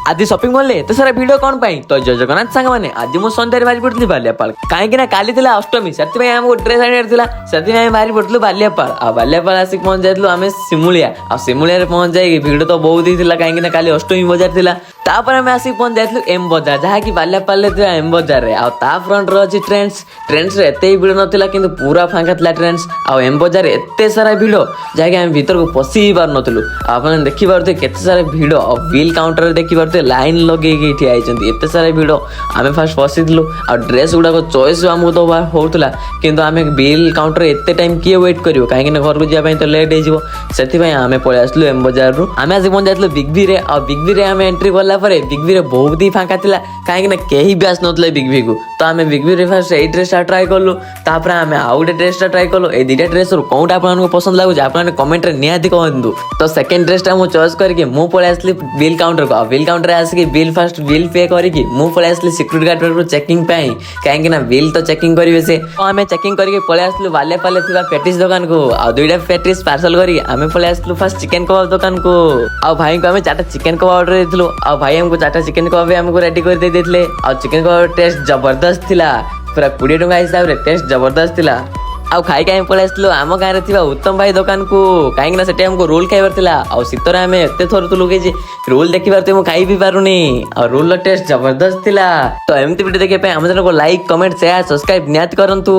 आदि shopping mall एते सारा भिड कौन पाई तो जय जगन्नाथ सांग माने आज मु संध्यारे बारी पड़थि बालियापाल काहे कि ना काली थिला अष्टमी सेति में हमको ड्रेस आनियार थिला सेति में बारी पड़थलु बालियापाल आ बालियापाल आसी पहुंच जाइतलु आमे सिमुलिया आ सिमुलिया रे पहुंच जाई भिड तो बहुत ही थिला काहे कि ना काली अष्टमी बाजार थिला तापर आमे आसी पहुंच जाइतलु एम बाजार जहा कि बालियापाल ले थिला एम बाजार रे आ ता फ्रंट रो अछि ट्रेंड्स रे एते भिड नथिला किंतु पूरा फांका थिला ट्रेंड्स आ एम बाजार एते सारा भिड जहा कि आमे भीतर को पसी पार नथलु आपन देखि पारते केते सारा भिड आ बिल काउंटर रे देखि पारते लाइन लगे की ठिया आइचंती एते सारा भिड आमे फास्ट पसितलु आ ड्रेस गुडा को चॉइस हमको तो होतला किंतु आमे बिल काउंटर एते टाइम किए वेट करियो काहे कि घर को जिया पई तो लेट हे जिवो सेति पई आमे पळे आसलु एम बाजार रु आमे आज पहुंच जातलु बिग बी रे आ बिग बी रे आमे एंट्री करला परे बिग बी रे बहुत ही फांका थिला काहे कि ना केही भी आस नतले बिग बी को तो आमे बिग बी रे फास्ट ए ड्रेस ट्राई करलु तापर आमे आउटे ड्रेस ट्राई करलु ए दिटा ड्रेस रु कोनटा आपन को पसंद लागु आपन कमेंट रे नियाति कहंतु तो सेकंड ड्रेस टा मु चॉइस करके मु पळे आसली बिल काउंटर को बिल काउंटर आसी बिल फास्ट बिल पे करके मु पळे आसली सिक्योरिटी गार्ड रो चेकिंग पई काहे कि ना बिल तो चेकिंग करिवे से तो आमे चेकिंग करके पळे आसलु बालेपाले थिबा पेटिस दुकान को आ दुइटा पेटिस पार्सल करी आमे पळे आसलु फास्ट चिकन कबाब दुकान को आ भाई को आमे चाटा चिकन कबाब ऑर्डर देथिलु आ भाई हमको चाटा चिकन कबाब हमको रेडी कर दे देथिले आ चिकन कबाब टेस्ट जबरदस्त थिला पूरा 20 टका हिसाब रे टेस्ट जबरदस्त थिला आ खाई खाई पळे आसलु आम गाँ रे थिबा उत्तम भाई दुकान को काहे ना सेटे हमको रोल खाइबार थिला आ सितरे आमे एते थोर तुलु के जे रोल देखिबार ते मु खाई भी पारुनी आ रोल टेस्ट जबरदस्त थिला तो एमती वीडियो देखे पे हम चैनल को लाइक कमेंट शेयर सब्सक्राइब नियत करंतु।